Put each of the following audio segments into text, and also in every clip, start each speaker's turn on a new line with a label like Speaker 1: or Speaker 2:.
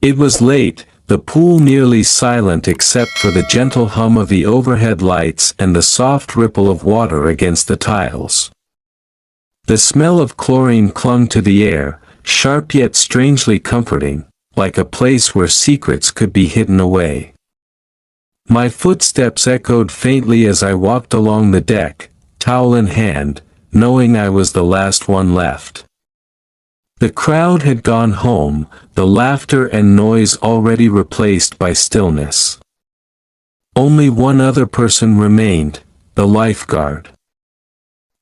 Speaker 1: It was late, the pool nearly silent except for the gentle hum of the overhead lights and the soft ripple of water against the tiles. The smell of chlorine clung to the air, sharp yet strangely comforting, like a place where secrets could be hidden away. My footsteps echoed faintly as I walked along the deck, towel in hand, knowing I was the last one left. The crowd had gone home, the laughter and noise already replaced by stillness. Only one other person remained, the lifeguard.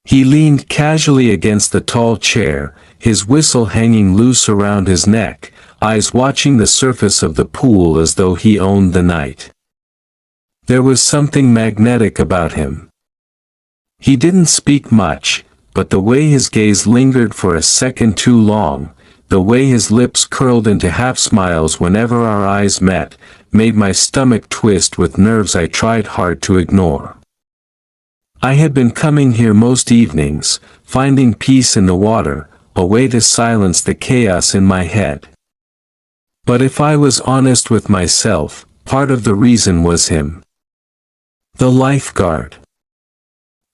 Speaker 1: He leaned casually against the tall chair, his whistle hanging loose around his neck, eyes watching the surface of the pool as though he owned the night. There was something magnetic about him. He didn't speak much, but the way his gaze lingered for a second too long, the way his lips curled into half-smiles whenever our eyes met, made my stomach twist with nerves I tried hard to ignore. I had been coming here most evenings, finding peace in the water, a way to silence the chaos in my head. But if I was honest with myself, part of the reason was him. The lifeguard.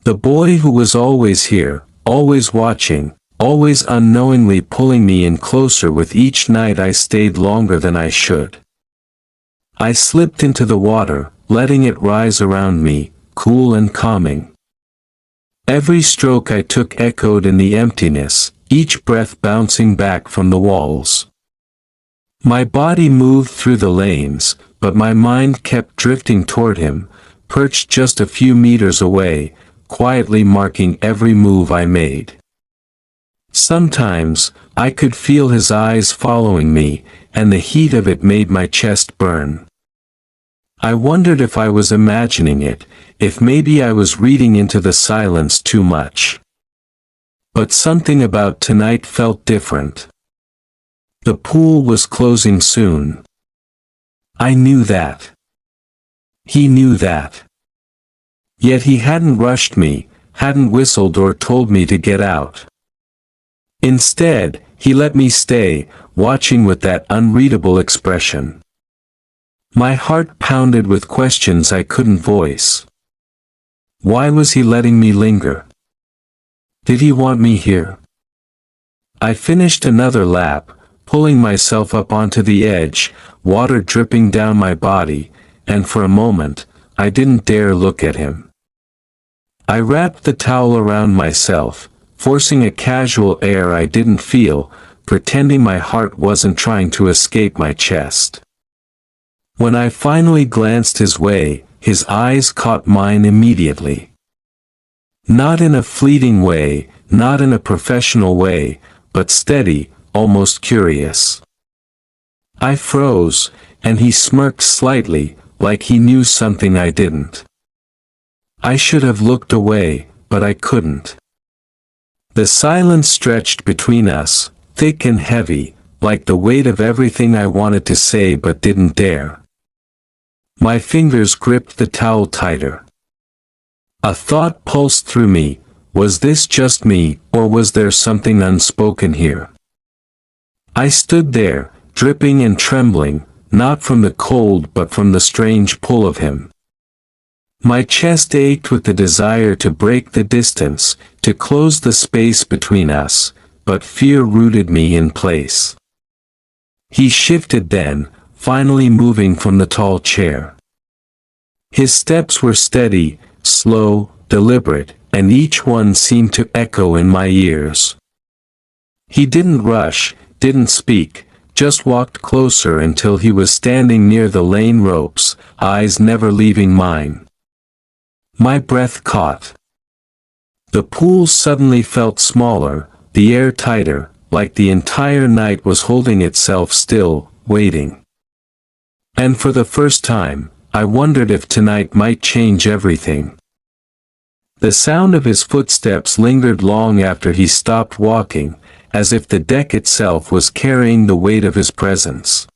Speaker 1: The boy who was always here, always watching, always unknowingly pulling me in closer with each night I stayed longer than I should. I slipped into the water, letting it rise around me, cool and calming. Every stroke I took echoed in the emptiness, each breath bouncing back from the walls. My body moved through the lanes, but my mind kept drifting toward him, perched just a few meters away, quietly marking every move I made. Sometimes, I could feel his eyes following me, and the heat of it made my chest burn. I wondered if I was imagining it, if maybe I was reading into the silence too much. But something about tonight felt different. The pool was closing soon. I knew that. He knew that. Yet he hadn't rushed me, hadn't whistled or told me to get out. Instead, he let me stay, watching with that unreadable expression. My heart pounded with questions I couldn't voice. Why was he letting me linger? Did he want me here? I finished another lap, pulling myself up onto the edge, water dripping down my body, and for a moment, I didn't dare look at him. I wrapped the towel around myself, forcing a casual air I didn't feel, pretending my heart wasn't trying to escape my chest. When I finally glanced his way, his eyes caught mine immediately. Not in a fleeting way, not in a professional way, but steady, almost curious. I froze, and he smirked slightly, like he knew something I didn't. I should have looked away, but I couldn't. The silence stretched between us, thick and heavy, like the weight of everything I wanted to say but didn't dare. My fingers gripped the towel tighter. A thought pulsed through me, was this just me, or was there something unspoken here? I stood there, dripping and trembling, not from the cold but from the strange pull of him. My chest ached with the desire to break the distance, to close the space between us, but fear rooted me in place. He shifted then, finally moving from the tall chair. His steps were steady, slow, deliberate, and each one seemed to echo in my ears. He didn't rush, didn't speak, just walked closer until he was standing near the lane ropes, eyes never leaving mine. My breath caught. The pool suddenly felt smaller, the air tighter, like the entire night was holding itself still, waiting. And for the first time, I wondered if tonight might change everything. The sound of his footsteps lingered long after he stopped walking, as if the deck itself was carrying the weight of his presence.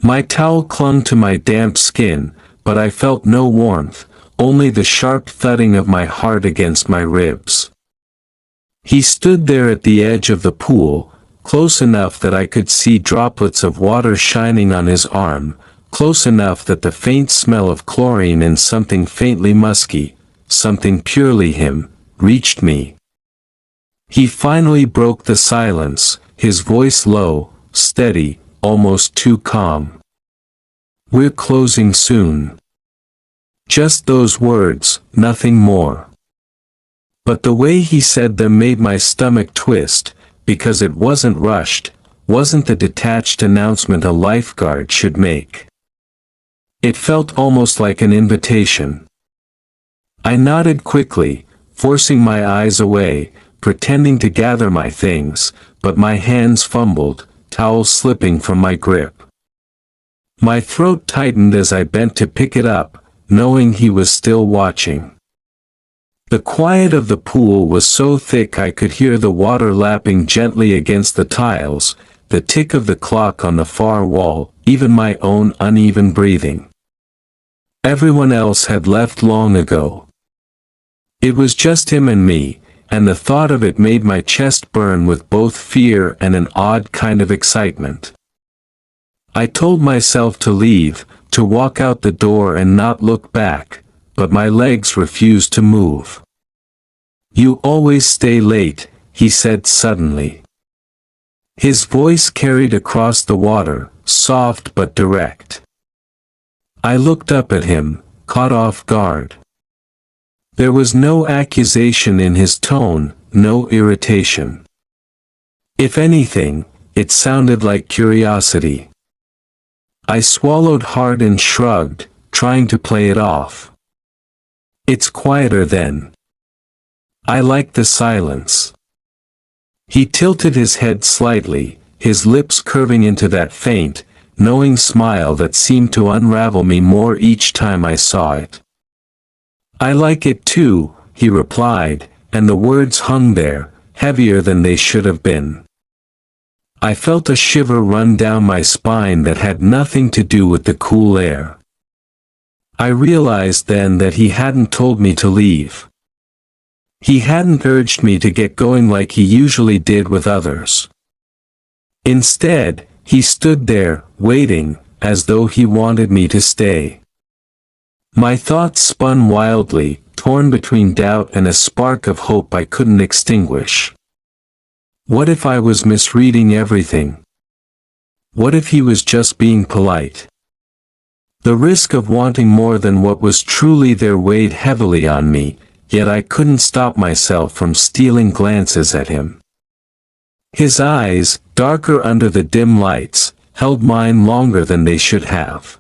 Speaker 1: My towel clung to my damp skin, but I felt no warmth, only the sharp thudding of my heart against my ribs. He stood there at the edge of the pool, close enough that I could see droplets of water shining on his arm, close enough that the faint smell of chlorine and something faintly musky, something purely him, reached me. He finally broke the silence, his voice low, steady, almost too calm. "We're closing soon." Just those words, nothing more. But the way he said them made my stomach twist, because it wasn't rushed, wasn't the detached announcement a lifeguard should make. It felt almost like an invitation. I nodded quickly, forcing my eyes away, pretending to gather my things, but my hands fumbled, towel slipping from my grip. My throat tightened as I bent to pick it up, knowing he was still watching. The quiet of the pool was so thick I could hear the water lapping gently against the tiles, the tick of the clock on the far wall, even my own uneven breathing. Everyone else had left long ago. It was just him and me, and the thought of it made my chest burn with both fear and an odd kind of excitement. I told myself to leave, to walk out the door and not look back, but my legs refused to move. "You always stay late," he said suddenly. His voice carried across the water, soft but direct. I looked up at him, caught off guard. There was no accusation in his tone, no irritation. If anything, it sounded like curiosity. I swallowed hard and shrugged, trying to play it off. "It's quieter then. I like the silence." He tilted his head slightly, his lips curving into that faint, knowing smile that seemed to unravel me more each time I saw it. "I like it too," he replied, and the words hung there, heavier than they should have been. I felt a shiver run down my spine that had nothing to do with the cool air. I realized then that he hadn't told me to leave. He hadn't urged me to get going like he usually did with others. Instead, he stood there, waiting, as though he wanted me to stay. My thoughts spun wildly, torn between doubt and a spark of hope I couldn't extinguish. What if I was misreading everything? What if he was just being polite? The risk of wanting more than what was truly there weighed heavily on me, yet I couldn't stop myself from stealing glances at him. His eyes, darker under the dim lights, held mine longer than they should have.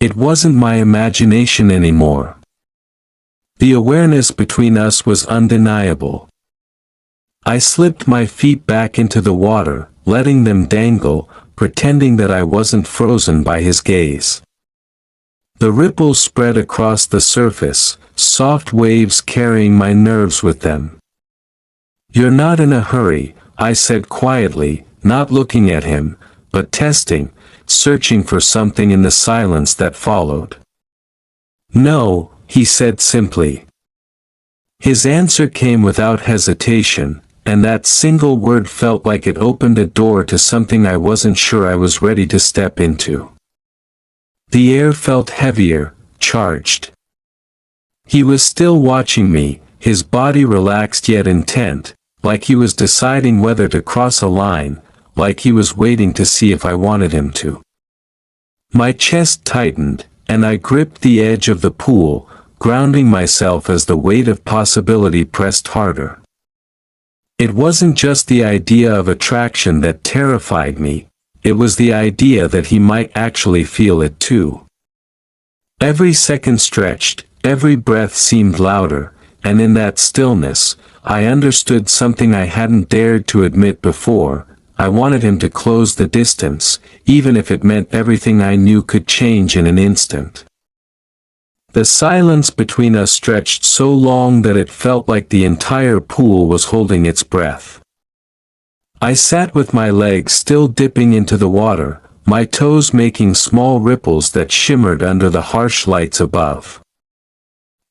Speaker 1: It wasn't my imagination anymore. The awareness between us was undeniable. I slipped my feet back into the water, letting them dangle, pretending that I wasn't frozen by his gaze. The ripples spread across the surface, soft waves carrying my nerves with them. "You're not in a hurry," I said quietly, not looking at him, but testing, searching for something in the silence that followed. "No," he said simply. His answer came without hesitation, and that single word felt like it opened a door to something I wasn't sure I was ready to step into. The air felt heavier, charged. He was still watching me, his body relaxed yet intent, like he was deciding whether to cross a line, like he was waiting to see if I wanted him to. My chest tightened, and I gripped the edge of the pool, grounding myself as the weight of possibility pressed harder. It wasn't just the idea of attraction that terrified me, it was the idea that he might actually feel it too. Every second stretched, every breath seemed louder, and in that stillness, I understood something I hadn't dared to admit before. I wanted him to close the distance, even if it meant everything I knew could change in an instant. The silence between us stretched so long that it felt like the entire pool was holding its breath. I sat with my legs still dipping into the water, my toes making small ripples that shimmered under the harsh lights above.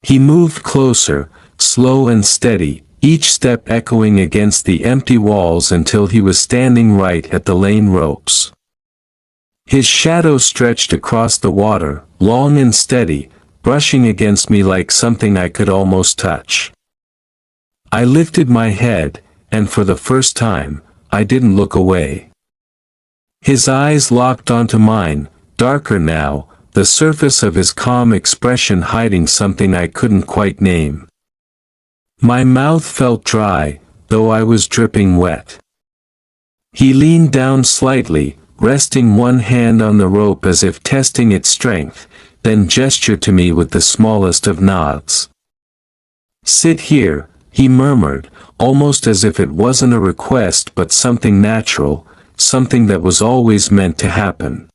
Speaker 1: He moved closer, slow and steady, each step echoing against the empty walls until he was standing right at the lane ropes. His shadow stretched across the water, long and steady, brushing against me like something I could almost touch. I lifted my head, and for the first time, I didn't look away. His eyes locked onto mine, darker now, the surface of his calm expression hiding something I couldn't quite name. My mouth felt dry, though I was dripping wet. He leaned down slightly, resting one hand on the rope as if testing its strength, then gestured to me with the smallest of nods. "Sit here," he murmured, almost as if it wasn't a request but something natural, something that was always meant to happen.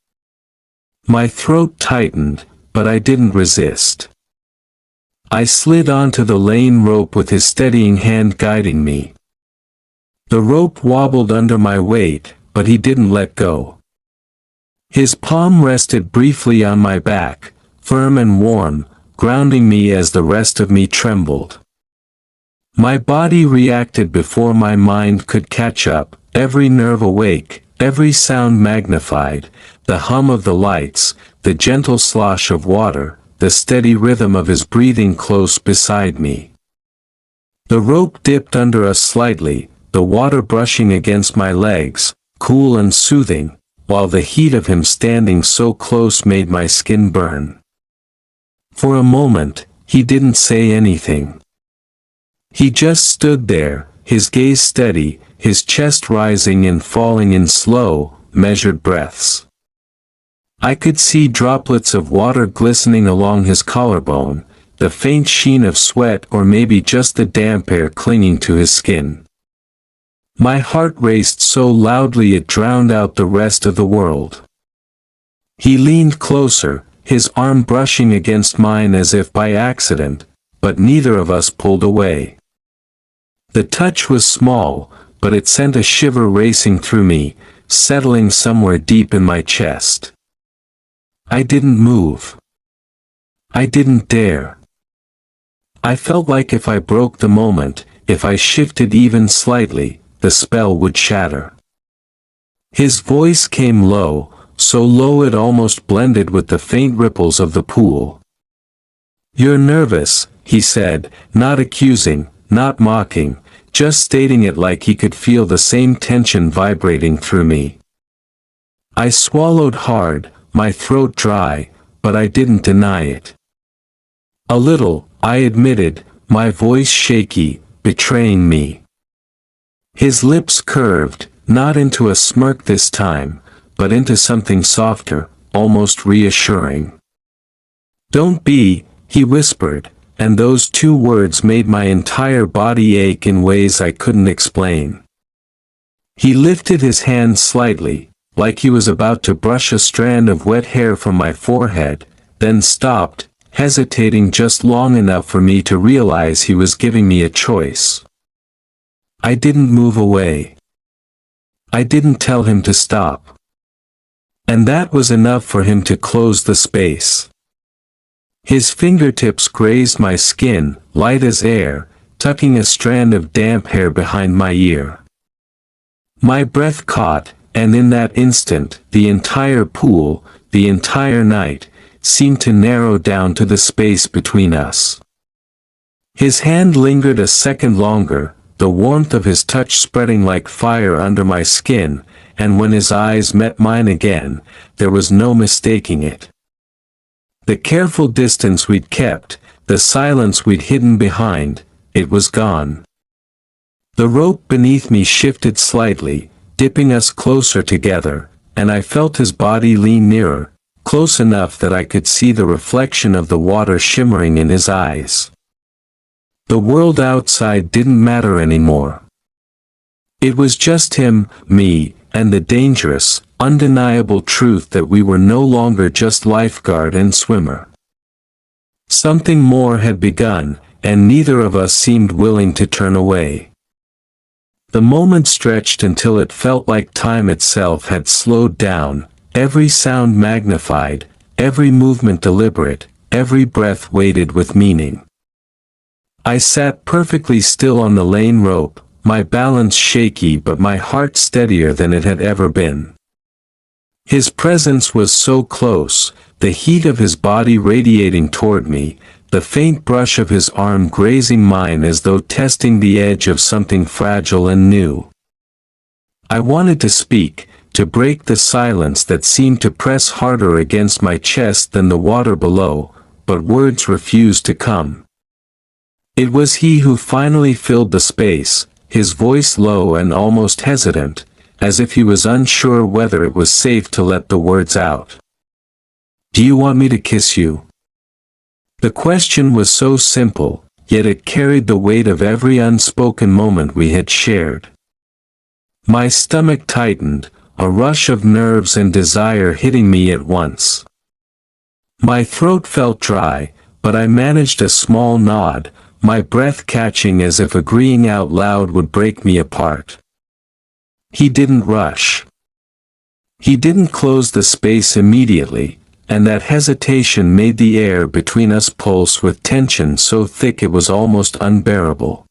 Speaker 1: My throat tightened, but I didn't resist. I slid onto the lane rope with his steadying hand guiding me. The rope wobbled under my weight, but he didn't let go. His palm rested briefly on my back, firm and warm, grounding me as the rest of me trembled. My body reacted before my mind could catch up, every nerve awake, every sound magnified, the hum of the lights, the gentle slosh of water, the steady rhythm of his breathing close beside me. The rope dipped under us slightly, the water brushing against my legs, cool and soothing, while the heat of him standing so close made my skin burn. For a moment, he didn't say anything. He just stood there, his gaze steady, his chest rising and falling in slow, measured breaths. I could see droplets of water glistening along his collarbone, the faint sheen of sweat or maybe just the damp air clinging to his skin. My heart raced so loudly it drowned out the rest of the world. He leaned closer, his arm brushing against mine as if by accident, but neither of us pulled away. The touch was small, but it sent a shiver racing through me, settling somewhere deep in my chest. I didn't move. I didn't dare. I felt like if I broke the moment, if I shifted even slightly, the spell would shatter. His voice came low, so low it almost blended with the faint ripples of the pool. "You're nervous," he said, not accusing, not mocking, just stating it like he could feel the same tension vibrating through me. I swallowed hard, my throat dry, but I didn't deny it. "A little," I admitted, my voice shaky, betraying me. His lips curved, not into a smirk this time, but into something softer, almost reassuring. "Don't be," he whispered, and those two words made my entire body ache in ways I couldn't explain. He lifted his hand slightly, like he was about to brush a strand of wet hair from my forehead, then stopped, hesitating just long enough for me to realize he was giving me a choice. I didn't move away. I didn't tell him to stop. And that was enough for him to close the space. His fingertips grazed my skin, light as air, tucking a strand of damp hair behind my ear. My breath caught, and in that instant, the entire pool, the entire night, seemed to narrow down to the space between us. His hand lingered a second longer, the warmth of his touch spreading like fire under my skin, and when his eyes met mine again, there was no mistaking it. The careful distance we'd kept, the silence we'd hidden behind, it was gone. The rope beneath me shifted slightly, dipping us closer together, and I felt his body lean nearer, close enough that I could see the reflection of the water shimmering in his eyes. The world outside didn't matter anymore. It was just him, me, and the dangerous, undeniable truth that we were no longer just lifeguard and swimmer. Something more had begun, and neither of us seemed willing to turn away. The moment stretched until it felt like time itself had slowed down, every sound magnified, every movement deliberate, every breath weighted with meaning. I sat perfectly still on the lane rope, my balance shaky but my heart steadier than it had ever been. His presence was so close, the heat of his body radiating toward me, the faint brush of his arm grazing mine as though testing the edge of something fragile and new. I wanted to speak, to break the silence that seemed to press harder against my chest than the water below, but words refused to come. It was he who finally filled the space, his voice low and almost hesitant, as if he was unsure whether it was safe to let the words out. "Do you want me to kiss you?" The question was so simple, yet it carried the weight of every unspoken moment we had shared. My stomach tightened, a rush of nerves and desire hitting me at once. My throat felt dry, but I managed a small nod, my breath catching as if agreeing out loud would break me apart. He didn't rush. He didn't close the space immediately, and that hesitation made the air between us pulse with tension so thick it was almost unbearable.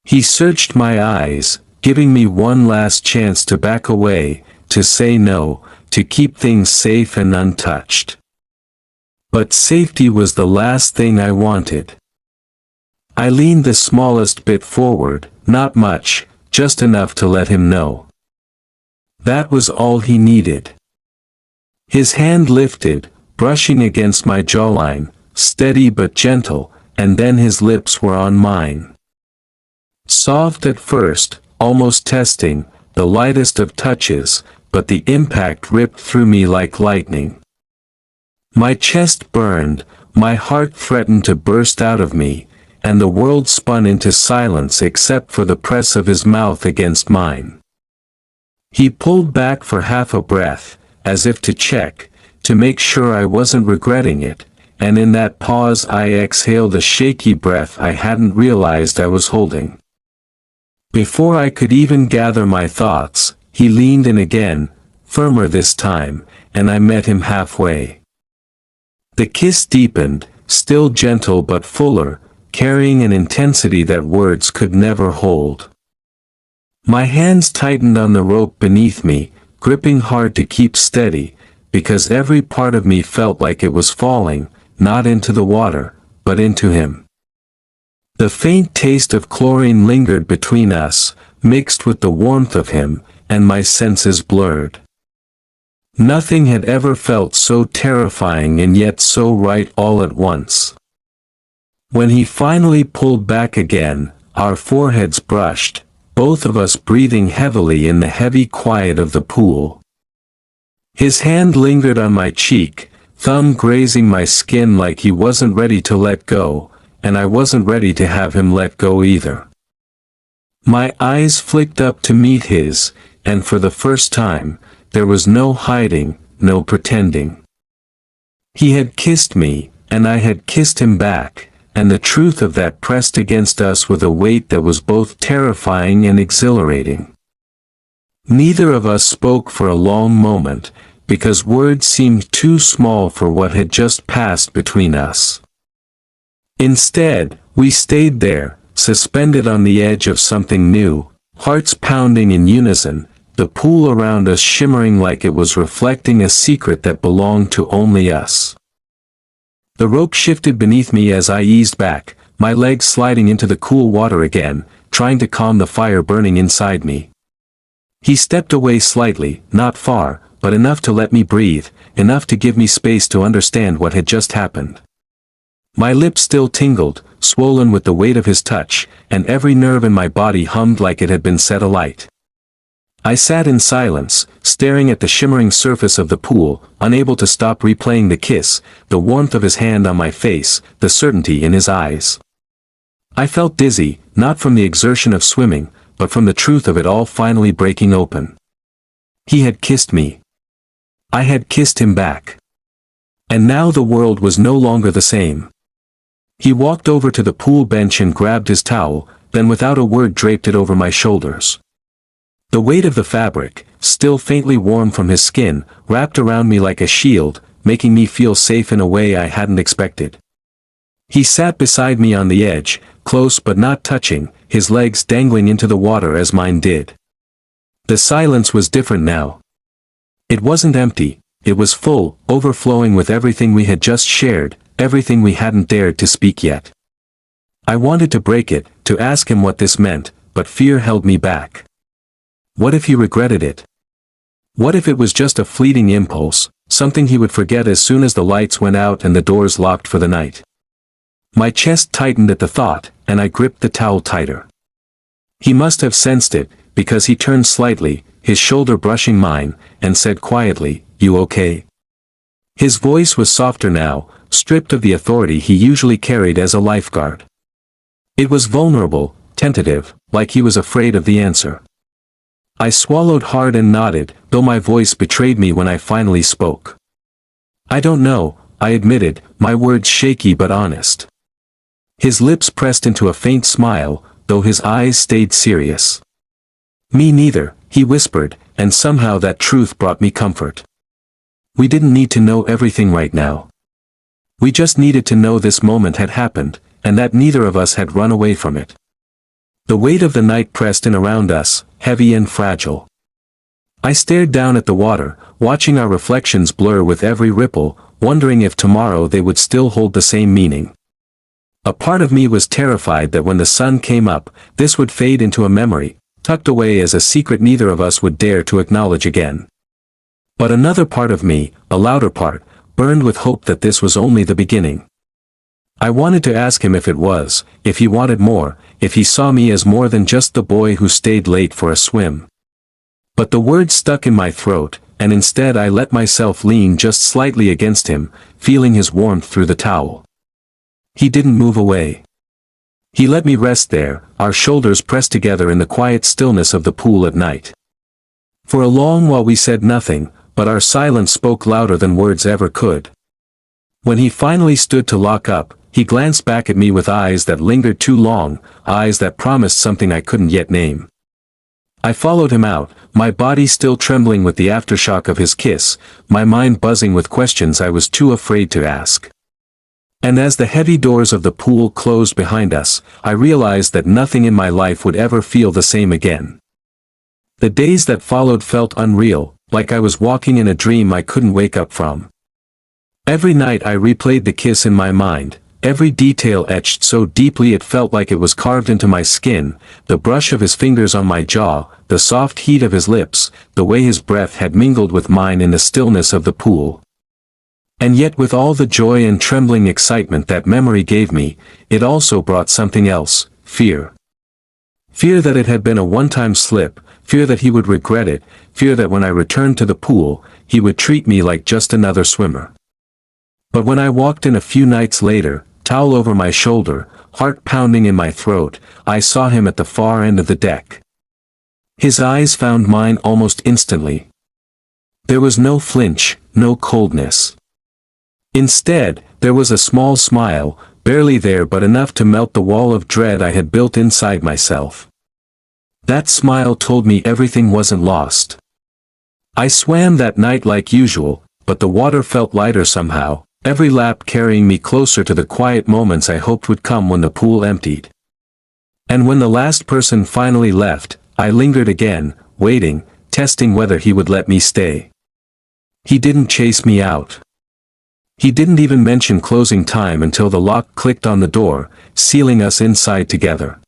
Speaker 1: He searched my eyes, giving me one last chance to back away, to say no, to keep things safe and untouched. But safety was the last thing I wanted. I leaned the smallest bit forward, not much, just enough to let him know. That was all he needed. His hand lifted, brushing against my jawline, steady but gentle, and then his lips were on mine. Soft at first, almost testing, the lightest of touches, but the impact ripped through me like lightning. My chest burned, my heart threatened to burst out of me, and the world spun into silence except for the press of his mouth against mine. He pulled back for half a breath, as if to check, to make sure I wasn't regretting it, and in that pause I exhaled a shaky breath I hadn't realized I was holding. Before I could even gather my thoughts, he leaned in again, firmer this time, and I met him halfway. The kiss deepened, still gentle but fuller, carrying an intensity that words could never hold. My hands tightened on the rope beneath me, gripping hard to keep steady, because every part of me felt like it was falling, not into the water, but into him. The faint taste of chlorine lingered between us, mixed with the warmth of him, and my senses blurred. Nothing had ever felt so terrifying and yet so right all at once. When he finally pulled back again, our foreheads brushed, both of us breathing heavily in the heavy quiet of the pool. His hand lingered on my cheek, thumb grazing my skin like he wasn't ready to let go, and I wasn't ready to have him let go either. My eyes flicked up to meet his, and for the first time, there was no hiding, no pretending. He had kissed me, and I had kissed him back, and the truth of that pressed against us with a weight that was both terrifying and exhilarating. Neither of us spoke for a long moment, because words seemed too small for what had just passed between us. Instead, we stayed there, suspended on the edge of something new, hearts pounding in unison, the pool around us shimmering like it was reflecting a secret that belonged to only us. The rope shifted beneath me as I eased back, my legs sliding into the cool water again, trying to calm the fire burning inside me. He stepped away slightly, not far, but enough to let me breathe, enough to give me space to understand what had just happened. My lips still tingled, swollen with the weight of his touch, and every nerve in my body hummed like it had been set alight. I sat in silence, staring at the shimmering surface of the pool, unable to stop replaying the kiss, the warmth of his hand on my face, the certainty in his eyes. I felt dizzy, not from the exertion of swimming, but from the truth of it all finally breaking open. He had kissed me. I had kissed him back. And now the world was no longer the same. He walked over to the pool bench and grabbed his towel, then without a word draped it over my shoulders. The weight of the fabric, still faintly warm from his skin, wrapped around me like a shield, making me feel safe in a way I hadn't expected. He sat beside me on the edge, close but not touching, his legs dangling into the water as mine did. The silence was different now. It wasn't empty, it was full, overflowing with everything we had just shared, everything we hadn't dared to speak yet. I wanted to break it, to ask him what this meant, but fear held me back. What if he regretted it? What if it was just a fleeting impulse, something he would forget as soon as the lights went out and the doors locked for the night? My chest tightened at the thought, and I gripped the towel tighter. He must have sensed it, because he turned slightly, his shoulder brushing mine, and said quietly, "You okay?" His voice was softer now, stripped of the authority he usually carried as a lifeguard. It was vulnerable, tentative, like he was afraid of the answer. I swallowed hard and nodded, though my voice betrayed me when I finally spoke. "I don't know," I admitted, my words shaky but honest. His lips pressed into a faint smile, though his eyes stayed serious. "Me neither," he whispered, and somehow that truth brought me comfort. We didn't need to know everything right now. We just needed to know this moment had happened, and that neither of us had run away from it. The weight of the night pressed in around us, heavy and fragile. I stared down at the water, watching our reflections blur with every ripple, wondering if tomorrow they would still hold the same meaning. A part of me was terrified that when the sun came up, this would fade into a memory, tucked away as a secret neither of us would dare to acknowledge again. But another part of me, a louder part, burned with hope that this was only the beginning. I wanted to ask him if it was, if he wanted more, if he saw me as more than just the boy who stayed late for a swim. But the words stuck in my throat, and instead I let myself lean just slightly against him, feeling his warmth through the towel. He didn't move away. He let me rest there, our shoulders pressed together in the quiet stillness of the pool at night. For a long while we said nothing, but our silence spoke louder than words ever could. When he finally stood to lock up, he glanced back at me with eyes that lingered too long, eyes that promised something I couldn't yet name. I followed him out, my body still trembling with the aftershock of his kiss, my mind buzzing with questions I was too afraid to ask. And as the heavy doors of the pool closed behind us, I realized that nothing in my life would ever feel the same again. The days that followed felt unreal, like I was walking in a dream I couldn't wake up from. Every night I replayed the kiss in my mind, every detail etched so deeply it felt like it was carved into my skin, the brush of his fingers on my jaw, the soft heat of his lips, the way his breath had mingled with mine in the stillness of the pool. And yet with all the joy and trembling excitement that memory gave me, it also brought something else, fear. Fear that it had been a one-time slip, fear that he would regret it, fear that when I returned to the pool, he would treat me like just another swimmer. But when I walked in a few nights later, towel over my shoulder, heart pounding in my throat, I saw him at the far end of the deck. His eyes found mine almost instantly. There was no flinch, no coldness. Instead, there was a small smile, barely there but enough to melt the wall of dread I had built inside myself. That smile told me everything wasn't lost. I swam that night like usual, but the water felt lighter somehow, every lap carrying me closer to the quiet moments I hoped would come when the pool emptied. And when the last person finally left, I lingered again, waiting, testing whether he would let me stay. He didn't chase me out. He didn't even mention closing time until the lock clicked on the door, sealing us inside together.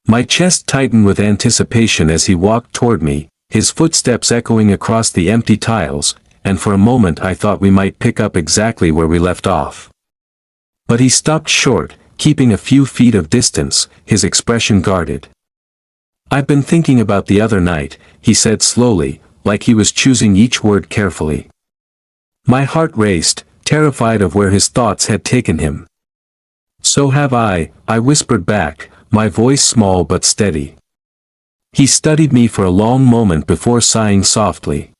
Speaker 1: My chest tightened with anticipation as he walked toward me, his footsteps echoing across the empty tiles, and for a moment I thought we might pick up exactly where we left off. But he stopped short, keeping a few feet of distance, his expression guarded. "I've been thinking about the other night," he said slowly, like he was choosing each word carefully. My heart raced, terrified of where his thoughts had taken him. "So have I whispered back, my voice small but steady. He studied me for a long moment before sighing softly.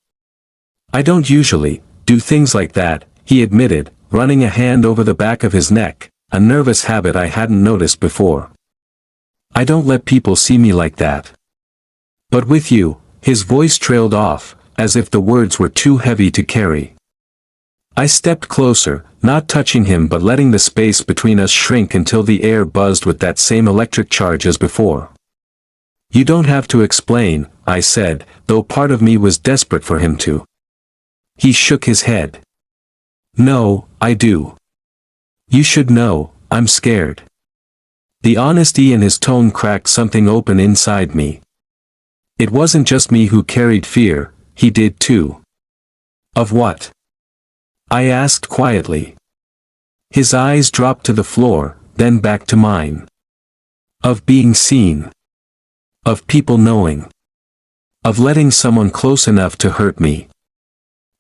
Speaker 1: "I don't usually do things like that," he admitted, running a hand over the back of his neck, a nervous habit I hadn't noticed before. "I don't let people see me like that. But with you," his voice trailed off, as if the words were too heavy to carry. I stepped closer, not touching him but letting the space between us shrink until the air buzzed with that same electric charge as before. "You don't have to explain," I said, though part of me was desperate for him to. He shook his head. "No, I do. You should know, I'm scared." The honesty in his tone cracked something open inside me. It wasn't just me who carried fear, he did too. "Of what?" I asked quietly. His eyes dropped to the floor, then back to mine. "Of being seen. Of people knowing. Of letting someone close enough to hurt me."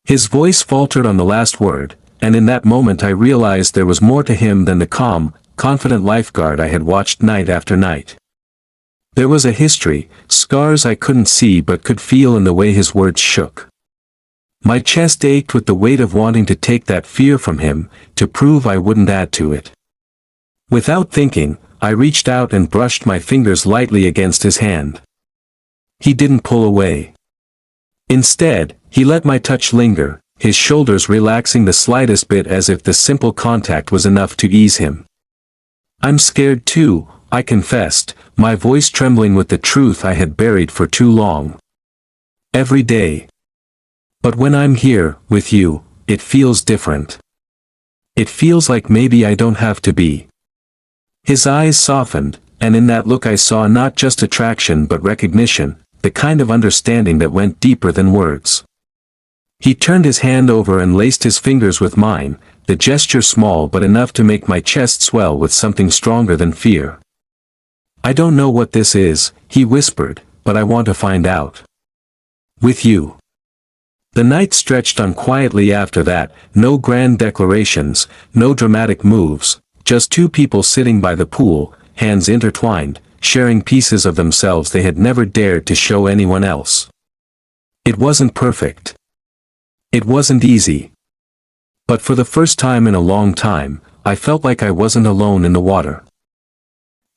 Speaker 1: His voice faltered on the last word, and in that moment I realized there was more to him than the calm, confident lifeguard I had watched night after night. There was a history, scars I couldn't see but could feel in the way his words shook. My chest ached with the weight of wanting to take that fear from him, to prove I wouldn't add to it. Without thinking, I reached out and brushed my fingers lightly against his hand. He didn't pull away. Instead, he let my touch linger, his shoulders relaxing the slightest bit as if the simple contact was enough to ease him. "I'm scared too," I confessed, my voice trembling with the truth I had buried for too long. "Every day. But when I'm here, with you, it feels different. It feels like maybe I don't have to be." His eyes softened, and in that look I saw not just attraction but recognition, the kind of understanding that went deeper than words. He turned his hand over and laced his fingers with mine, the gesture small but enough to make my chest swell with something stronger than fear. "I don't know what this is," he whispered, "but I want to find out. With you." The night stretched on quietly after that, no grand declarations, no dramatic moves, just two people sitting by the pool, hands intertwined, sharing pieces of themselves they had never dared to show anyone else. It wasn't perfect. It wasn't easy. But for the first time in a long time, I felt like I wasn't alone in the water.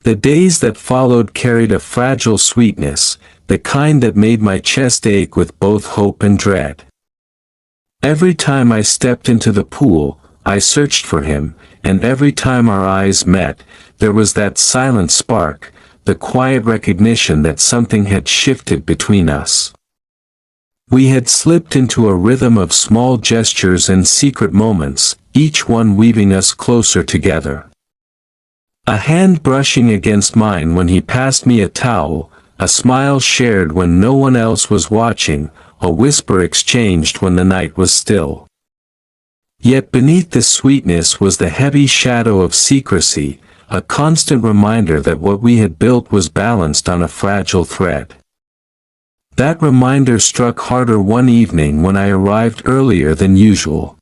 Speaker 1: The days that followed carried a fragile sweetness, the kind that made my chest ache with both hope and dread. Every time I stepped into the pool, I searched for him, and every time our eyes met, there was that silent spark, the quiet recognition that something had shifted between us. We had slipped into a rhythm of small gestures and secret moments, each one weaving us closer together. A hand brushing against mine when he passed me a towel, a smile shared when no one else was watching, a whisper exchanged when the night was still. Yet beneath the sweetness was the heavy shadow of secrecy, a constant reminder that what we had built was balanced on a fragile thread. That reminder struck harder one evening when I arrived earlier than usual.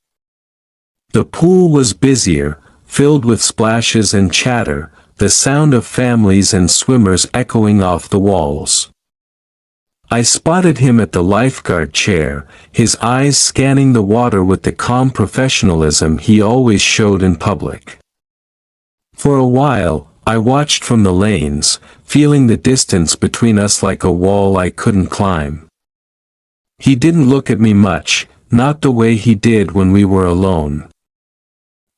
Speaker 1: The pool was busier, filled with splashes and chatter, the sound of families and swimmers echoing off the walls. I spotted him at the lifeguard chair, his eyes scanning the water with the calm professionalism he always showed in public. For a while, I watched from the lanes, feeling the distance between us like a wall I couldn't climb. He didn't look at me much, not the way he did when we were alone.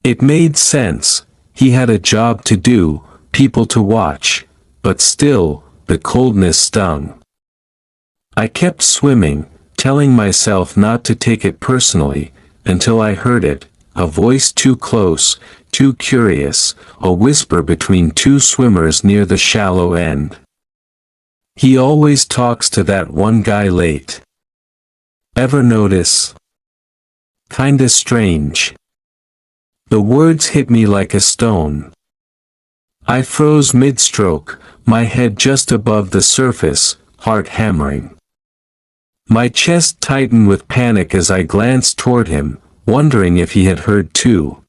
Speaker 1: It made sense, he had a job to do, people to watch, but still, the coldness stung. I kept swimming, telling myself not to take it personally, until I heard it, a voice too close, too curious, a whisper between two swimmers near the shallow end. "He always talks to that one guy late. Ever notice? Kinda strange." The words hit me like a stone. I froze mid-stroke, my head just above the surface, heart hammering. My chest tightened with panic as I glanced toward him, wondering if he had heard too.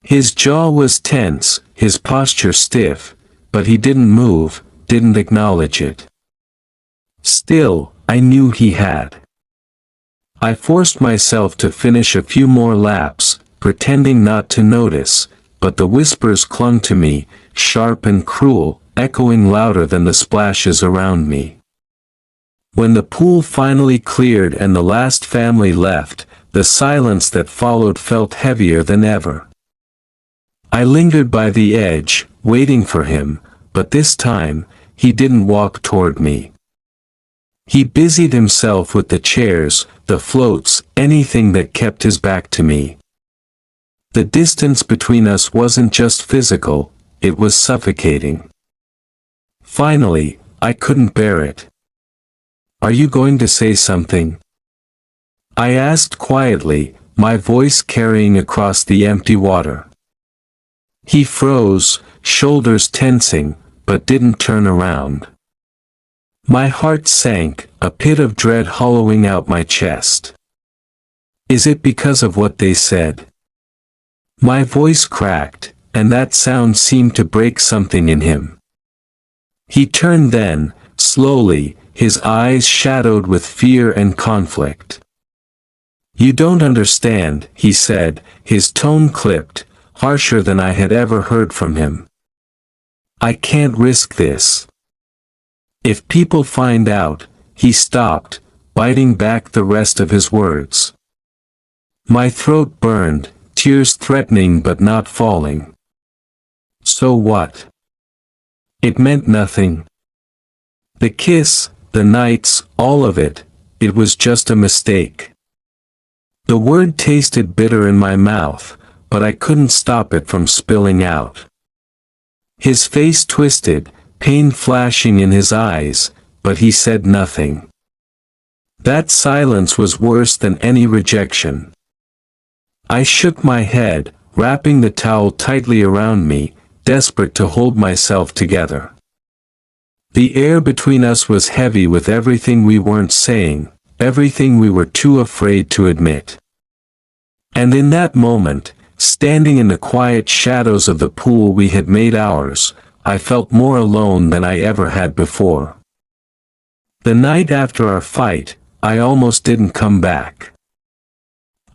Speaker 1: His jaw was tense, his posture stiff, but he didn't move, didn't acknowledge it. Still, I knew he had. I forced myself to finish a few more laps, pretending not to notice, but the whispers clung to me, sharp and cruel, echoing louder than the splashes around me. When the pool finally cleared and the last family left, the silence that followed felt heavier than ever. I lingered by the edge, waiting for him, but this time, he didn't walk toward me. He busied himself with the chairs, the floats, anything that kept his back to me. The distance between us wasn't just physical, it was suffocating. Finally, I couldn't bear it. "Are you going to say something?" I asked quietly, my voice carrying across the empty water. He froze, shoulders tensing, but didn't turn around. My heart sank, a pit of dread hollowing out my chest. "Is it because of what they said?" My voice cracked, and that sound seemed to break something in him. He turned then, slowly, his eyes shadowed with fear and conflict. "You don't understand," he said, his tone clipped, harsher than I had ever heard from him. "I can't risk this. If people find out," he stopped, biting back the rest of his words. My throat burned, tears threatening but not falling. So what? It meant nothing. The kiss, the nights, all of it, it was just a mistake. The word tasted bitter in my mouth, but I couldn't stop it from spilling out. His face twisted, pain flashing in his eyes, but he said nothing. That silence was worse than any rejection. I shook my head, wrapping the towel tightly around me, desperate to hold myself together. The air between us was heavy with everything we weren't saying, everything we were too afraid to admit. And in that moment, standing in the quiet shadows of the pool we had made ours, I felt more alone than I ever had before. The night after our fight, I almost didn't come back.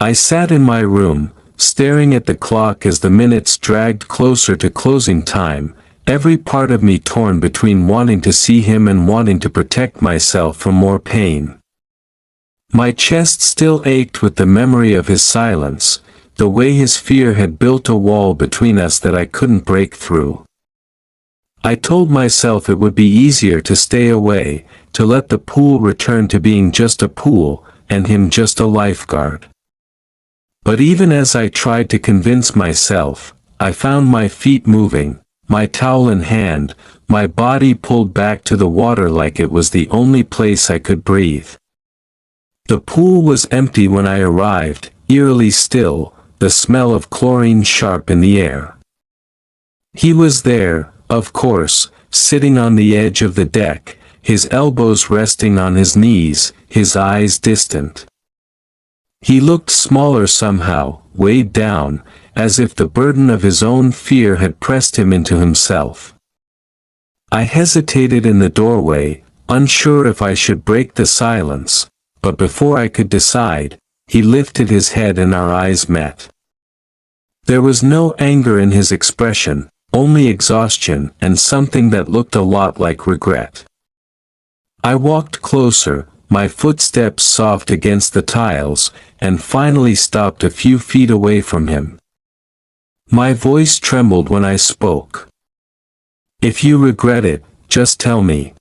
Speaker 1: I sat in my room, staring at the clock as the minutes dragged closer to closing time, every part of me torn between wanting to see him and wanting to protect myself from more pain. My chest still ached with the memory of his silence, the way his fear had built a wall between us that I couldn't break through. I told myself it would be easier to stay away, to let the pool return to being just a pool, and him just a lifeguard. But even as I tried to convince myself, I found my feet moving, my towel in hand, my body pulled back to the water like it was the only place I could breathe. The pool was empty when I arrived, eerily still, the smell of chlorine sharp in the air. He was there, of course, sitting on the edge of the deck, his elbows resting on his knees, his eyes distant. He looked smaller somehow, weighed down, as if the burden of his own fear had pressed him into himself. I hesitated in the doorway, unsure if I should break the silence, but before I could decide, he lifted his head and our eyes met. There was no anger in his expression, only exhaustion and something that looked a lot like regret. I walked closer, my footsteps soft against the tiles, and finally stopped a few feet away from him. My voice trembled when I spoke. "If you regret it, just tell me.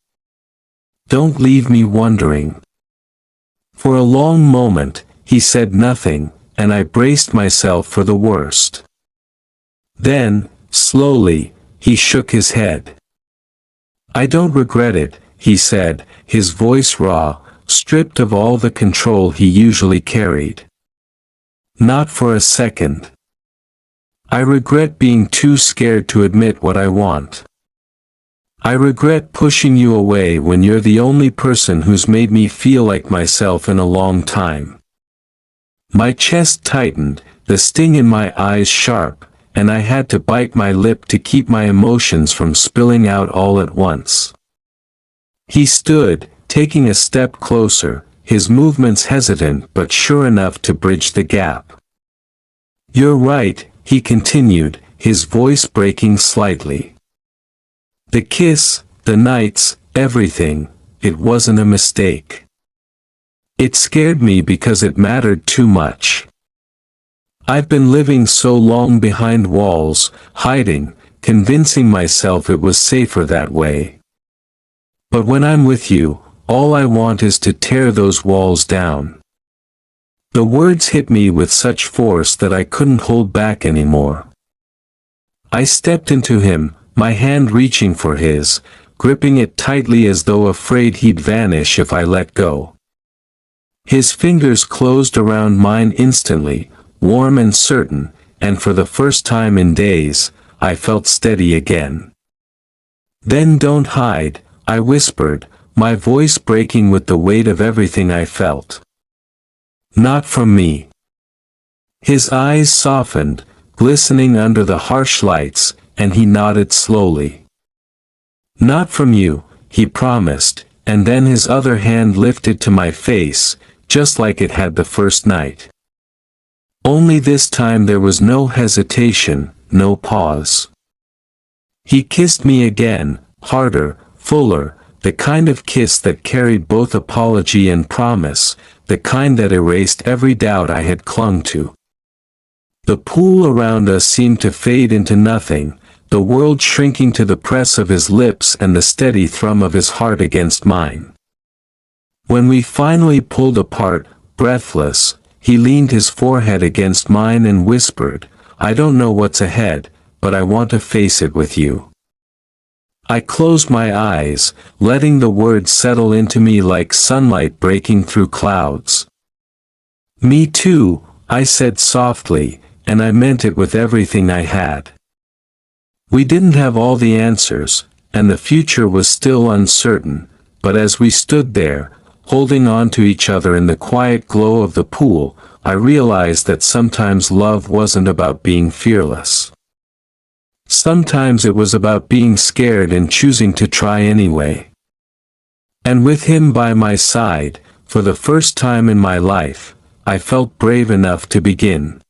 Speaker 1: Don't leave me wondering." For a long moment, he said nothing, and I braced myself for the worst. Then, slowly, he shook his head. "I don't regret it," he said, his voice raw, stripped of all the control he usually carried. "Not for a second. I regret being too scared to admit what I want. I regret pushing you away when you're the only person who's made me feel like myself in a long time." My chest tightened, the sting in my eyes sharp, and I had to bite my lip to keep my emotions from spilling out all at once. He stood, taking a step closer, his movements hesitant but sure enough to bridge the gap. "You're right," he continued, his voice breaking slightly. "The kiss, the nights, everything, it wasn't a mistake. It scared me because it mattered too much. I've been living so long behind walls, hiding, convincing myself it was safer that way. But when I'm with you, all I want is to tear those walls down. The words hit me with such force that I couldn't hold back anymore. I stepped into him, my hand reaching for his, gripping it tightly as though afraid he'd vanish if I let go. His fingers closed around mine instantly, warm and certain, and for the first time in days, I felt steady again. "Then don't hide," I whispered, my voice breaking with the weight of everything I felt. "Not from me." His eyes softened, glistening under the harsh lights, and he nodded slowly. "Not from you," he promised, and then his other hand lifted to my face, just like it had the first night. Only this time there was no hesitation, no pause. He kissed me again, harder, fuller, the kind of kiss that carried both apology and promise, the kind that erased every doubt I had clung to. The pool around us seemed to fade into nothing, the world shrinking to the press of his lips and the steady thrum of his heart against mine. When we finally pulled apart, breathless, he leaned his forehead against mine and whispered, "I don't know what's ahead, but I want to face it with you." I closed my eyes, letting the words settle into me like sunlight breaking through clouds. "Me too," I said softly, and I meant it with everything I had. We didn't have all the answers, and the future was still uncertain, but as we stood there, holding on to each other in the quiet glow of the pool, I realized that sometimes love wasn't about being fearless. Sometimes it was about being scared and choosing to try anyway. And with him by my side, for the first time in my life, I felt brave enough to begin.